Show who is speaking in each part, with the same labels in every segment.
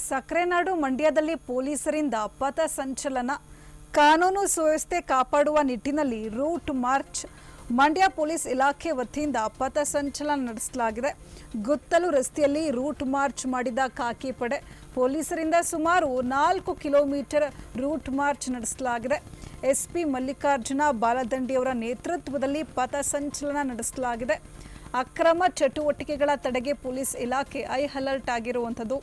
Speaker 1: ಸಕ್ರೆನಾಡು ಮಂಡ್ಯದಲ್ಲಿ ಪೊಲೀಸರಿಂದ ಪಥಸಂಚಲನ ಕಾನೂನು ಸುವ್ಯವಸ್ಥೆ ಕಾಪಾಡುವ ನಿಟ್ಟಿನಲ್ಲಿ ರೂಟ್ ಮಾರ್ಚ್ ಮಂಡ್ಯ ಪೊಲೀಸ್ ಇಲಾಖೆ ವತಿಯಿಂದ ಪಥಸಂಚಲನ ನಡೆಸಲಾಗಿದೆ. ಗುತ್ತಲು ರಸ್ತೆಯಲ್ಲಿ ರೂಟ್ ಮಾರ್ಚ್ ಮಾಡಿದ ಖಾಕಿ ಪಡೆ ಪೊಲೀಸರಿಂದ ಸುಮಾರು 4 ಕಿಲೋಮೀಟರ್ ರೂಟ್ ಮಾರ್ಚ್ ನಡೆಸಲಾಗಿದೆ. ಎಸ್ಪಿ ಮಲ್ಲಿಕಾರ್ಜುನ ಬಾಲದಂಡಿಯವರ ನೇತೃತ್ವದಲ್ಲಿ ಪಥಸಂಚಲನ ನಡೆಸಲಾಗಿದೆ. ಅಕ್ರಮ ಚಟುವಟಿಕೆಗಳ ತಡೆಗೆ ಪೊಲೀಸ್ ಇಲಾಖೆ ಹೈ ಅಲರ್ಟ್ ಆಗಿರುವಂಥದ್ದು.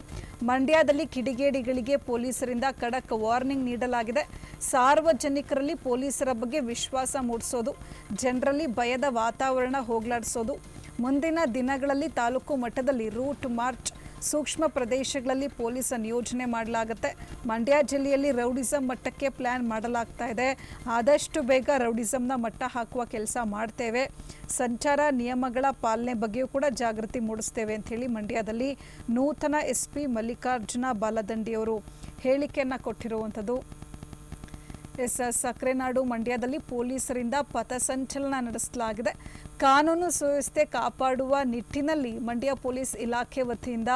Speaker 1: ಮಂಡ್ಯದಲ್ಲಿ ಕಿಡಿಗೇಡಿಗಳಿಗೆ ಪೊಲೀಸರಿಂದ ಖಡಕ್ ವಾರ್ನಿಂಗ್ ನೀಡಲಾಗಿದೆ. ಸಾರ್ವಜನಿಕರಲ್ಲಿ ಪೊಲೀಸರ ಬಗ್ಗೆ ವಿಶ್ವಾಸ ಮೂಡಿಸೋದು, ಜನರಲ್ಲಿ ಭಯದ ವಾತಾವರಣ ಹೋಗಲಾಡಿಸೋದು. ಮುಂದಿನ ದಿನಗಳಲ್ಲಿ ತಾಲೂಕು ಮಟ್ಟದಲ್ಲಿ ರೂಟ್ ಮಾರ್ಚ್, ಸೂಕ್ಷ್ಮ ಪ್ರದೇಶಗಳಲ್ಲಿ ಪೊಲೀಸ್ ನಿಯೋಜನೆ ಮಾಡಲಾಗುತ್ತೆ. ಮಂಡ್ಯ ಜಿಲ್ಲೆಯಲ್ಲಿ ರೌಡಿಸಂ ಮಟ್ಟಕ್ಕೆ ಪ್ಲಾನ್ ಮಾಡಲಾಗ್ತಾ ಇದೆ. ಆದಷ್ಟು ಬೇಗ ರೌಡಿಸಂನ ಮಟ್ಟ ಹಾಕುವ ಕೆಲಸ ಮಾಡ್ತೇವೆ. ಸಂಚಾರ ನಿಯಮಗಳ ಪಾಲನೆ ಬಗ್ಗೆಯೂ ಕೂಡ ಜಾಗೃತಿ ಮೂಡಿಸ್ತೇವೆ ಅಂತ ಹೇಳಿ ಮಂಡ್ಯದಲ್ಲಿ ನೂತನ ಎಸ್ಪಿ ಮಲ್ಲಿಕಾರ್ಜುನ ಬಾಲದಂಡಿಯವರು ಹೇಳಿಕೆಯನ್ನು ಕೊಟ್ಟಿರುವಂಥದ್ದು. ಸಕ್ರೆನಾಡು ಮಂಡ್ಯದಲ್ಲಿ ಪೊಲೀಸರಿಂದ ಪಥಸಂಚಲನ ನಡೆಸಲಾಗಿದೆ. ಕಾನೂನು ಸುವ್ಯವಸ್ಥೆ ಕಾಪಾಡುವ ನಿಟ್ಟಿನಲ್ಲಿ ಮಂಡ್ಯ ಪೊಲೀಸ್ ಇಲಾಖೆ ವತಿಯಿಂದ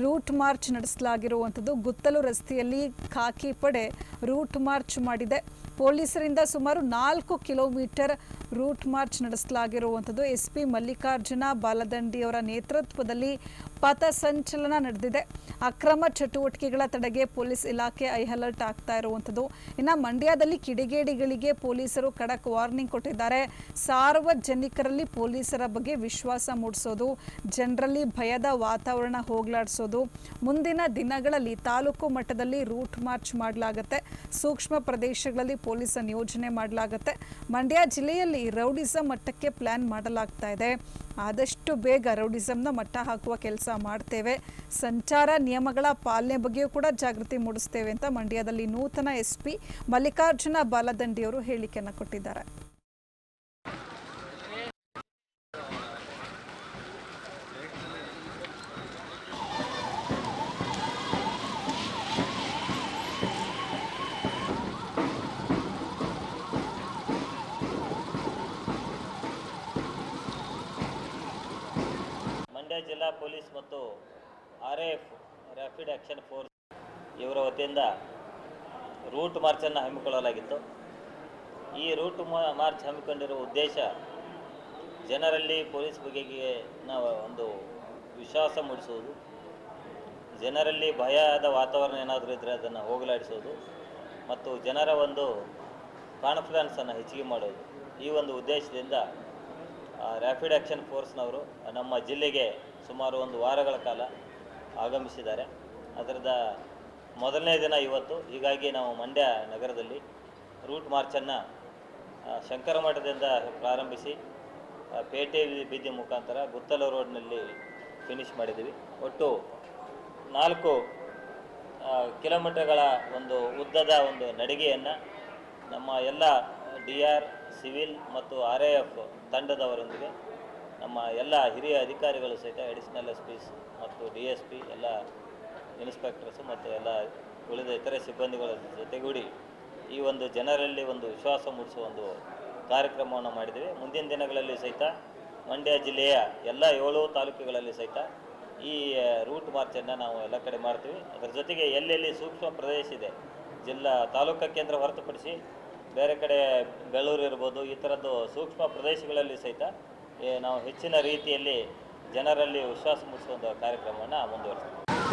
Speaker 1: ರೂಟ್ ಮಾರ್ಚ್ ನಡೆಸಲಾಗಿರುವಂಥದ್ದು. ಗುತ್ತಲು ರಸ್ತೆಯಲ್ಲಿ ಖಾಕಿ ಪಡೆ ರೂಟ್ ಮಾರ್ಚ್ ಮಾಡಿದೆ. ಪೊಲೀಸರಿಂದ ಸುಮಾರು 4 ಕಿಲೋಮೀಟರ್ ರೂಟ್ ಮಾರ್ಚ್ ನಡೆಸಲಾಗಿರುವಂಥದ್ದು. ಎಸ್ಪಿ ಮಲ್ಲಿಕಾರ್ಜುನ ಬಾಲದಂಡಿಯವರ ನೇತೃತ್ವದಲ್ಲಿ ಪಥಸಂಚಲನ ನಡೆದಿದೆ. ಅಕ್ರಮ ಚಟುವಟಿಕೆಗಳ ತಡೆಗೆ ಪೊಲೀಸ್ ಇಲಾಖೆ ಹೈ ಅಲರ್ಟ್ ಆಗ್ತಾ ಇರುವಂಥದ್ದು. ಇನ್ನು ಮಂಡ್ಯದಲ್ಲಿ ಕಿಡಿಗೇಡಿಗಳಿಗೆ ಪೊಲೀಸರು ಖಡಕ್ ವಾರ್ನಿಂಗ್ ಕೊಟ್ಟಿದ್ದಾರೆ. ಸಾರ್ವಜನಿಕರಲ್ಲಿ ಪೊಲೀಸರ ಬಗ್ಗೆ ವಿಶ್ವಾಸ ಮೂಡಿಸೋದು, ಜನರಲ್ಲಿ ಭಯದ ವಾತಾವರಣ ಹೋಗಲಾಡಿಸೋದು. ಮುಂದಿನ ದಿನಗಳಲ್ಲಿ ತಾಲೂಕು ಮಟ್ಟದಲ್ಲಿ ರೂಟ್ ಮಾರ್ಚ್ ಮಾಡಲಾಗುತ್ತೆ. ಸೂಕ್ಷ್ಮ ಪ್ರದೇಶಗಳಲ್ಲಿ ಪೊಲೀಸ್ ನಿಯೋಜನೆ ಮಾಡಲಾಗುತ್ತೆ. ಮಂಡ್ಯ ಜಿಲ್ಲೆಯಲ್ಲಿ ರೌಡಿಸಂ ಮಟ್ಟಕ್ಕೆ ಪ್ಲಾನ್ ಮಾಡಲಾಗ್ತಾ ಇದೆ. ಆದಷ್ಟು ಬೇಗ ರೌಡಿಸಂನ ಮಟ್ಟ ಹಾಕುವ ಕೆಲಸ ಮಾಡ್ತೇವೆ. ಸಂಚಾರ ನಿಯಮಗಳ ಪಾಲನೆ ಬಗ್ಗೆಯೂ ಕೂಡ ಜಾಗೃತಿ ಮೂಡಿಸ್ತೇವೆ ಅಂತ ಮಂಡ್ಯದಲ್ಲಿ ನೂತನ ಎಸ್ಪಿ ಮಲ್ಲಿಕಾರ್ಜುನ ಬಾಲದಂಡಿಯವರು ಹೇಳಿಕೆಯನ್ನು ಕೊಟ್ಟಿದ್ದಾರೆ.
Speaker 2: ಮಂಡ್ಯ ಜಿಲ್ಲಾ ಪೊಲೀಸ್ ಮತ್ತು RAF ರ್ಯಾಪಿಡ್ ಆ್ಯಕ್ಷನ್ ಫೋರ್ಸ್ ಇವರ ವತಿಯಿಂದ ರೂಟ್ ಮಾರ್ಚನ್ನು ಹಮ್ಮಿಕೊಳ್ಳಲಾಗಿತ್ತು. ಈ ರೂಟ್ ಮಾರ್ಚ್ ಹಮ್ಮಿಕೊಂಡಿರುವ ಉದ್ದೇಶ ಜನರಲ್ಲಿ ಪೊಲೀಸ್ ಬಗೆಗೆ ಒಂದು ವಿಶ್ವಾಸ ಮೂಡಿಸುವುದು, ಜನರಲ್ಲಿ ಭಯದ ವಾತಾವರಣ ಏನಾದರೂ ಇದ್ದರೆ ಅದನ್ನು ಹೋಗಲಾಡಿಸೋದು ಮತ್ತು ಜನರ ಒಂದು ಕಾನ್ಫಿಡೆನ್ಸನ್ನು ಹೆಚ್ಚಿಗೆ ಮಾಡೋದು. ಈ ಒಂದು ಉದ್ದೇಶದಿಂದ ರ್ಯಾಪಿಡ್ ಆ್ಯಕ್ಷನ್ ಫೋರ್ಸ್ನವರು ನಮ್ಮ ಜಿಲ್ಲೆಗೆ ಸುಮಾರು 1 ವಾರಗಳ ಕಾಲ ಆಗಮಿಸಿದ್ದಾರೆ. ಅದರದ ಮೊದಲನೇ ದಿನ ಇವತ್ತು. ಹೀಗಾಗಿ ನಾವು ಮಂಡ್ಯ ನಗರದಲ್ಲಿ ರೂಟ್ ಮಾರ್ಚನ್ನು ಶಂಕರ ಮಠದಿಂದ ಪ್ರಾರಂಭಿಸಿ ಪೇಟೆ ಬೀದಿ ಮುಖಾಂತರ ಗುತ್ತಲ ರೋಡ್ನಲ್ಲಿ ಫಿನಿಷ್ ಮಾಡಿದ್ದೀವಿ. ಒಟ್ಟು 4 ಕಿಲೋಮೀಟರ್ಗಳ ಒಂದು ಉದ್ದದ ಒಂದು ನಡಿಗೆಯನ್ನು ನಮ್ಮ ಎಲ್ಲ DR, ಸಿವಿಲ್ ಮತ್ತು RAF ತಂಡದವರೊಂದಿಗೆ ನಮ್ಮ ಎಲ್ಲ ಹಿರಿಯ ಅಧಿಕಾರಿಗಳು ಸಹಿತ ಅಡಿಷನಲ್ SPs ಮತ್ತು DSP ಎಲ್ಲ ಇನ್ಸ್ಪೆಕ್ಟರ್ಸು ಮತ್ತು ಎಲ್ಲ ಉಳಿದ ಇತರೆ ಸಿಬ್ಬಂದಿಗಳ ಜೊತೆಗೂಡಿ ಈ ಒಂದು ಜನರಲ್ಲಿ ಒಂದು ವಿಶ್ವಾಸ ಮೂಡಿಸುವ ಒಂದು ಕಾರ್ಯಕ್ರಮವನ್ನು ಮಾಡಿದ್ದೀವಿ. ಮುಂದಿನ ದಿನಗಳಲ್ಲಿ ಸಹಿತ ಮಂಡ್ಯ ಜಿಲ್ಲೆಯ ಎಲ್ಲ 7 ತಾಲೂಕುಗಳಲ್ಲಿ ಸಹಿತ ಈ ರೂಟ್ ಮಾರ್ಚನ್ನು ನಾವು ಎಲ್ಲ ಕಡೆ ಮಾಡ್ತೀವಿ. ಅದರ ಜೊತೆಗೆ ಎಲ್ಲೆಲ್ಲಿ ಸೂಕ್ಷ್ಮ ಪ್ರದೇಶ ಇದೆ, ಜಿಲ್ಲಾ ತಾಲೂಕು ಕೇಂದ್ರ ಹೊರತುಪಡಿಸಿ ಬೇರೆ ಕಡೆ ಬೆಳ್ಳೂರು ಇರ್ಬೋದು, ಈ ಥರದ್ದು ಸೂಕ್ಷ್ಮ ಪ್ರದೇಶಗಳಲ್ಲಿ ಸಹಿತ ನಾವು ಹೆಚ್ಚಿನ ರೀತಿಯಲ್ಲಿ ಜನರಲ್ಲಿ ವಿಶ್ವಾಸ ಮೂಡಿಸುವಂಥ ಕಾರ್ಯಕ್ರಮವನ್ನು ಮುಂದುವರಿಸ್ತೀವಿ.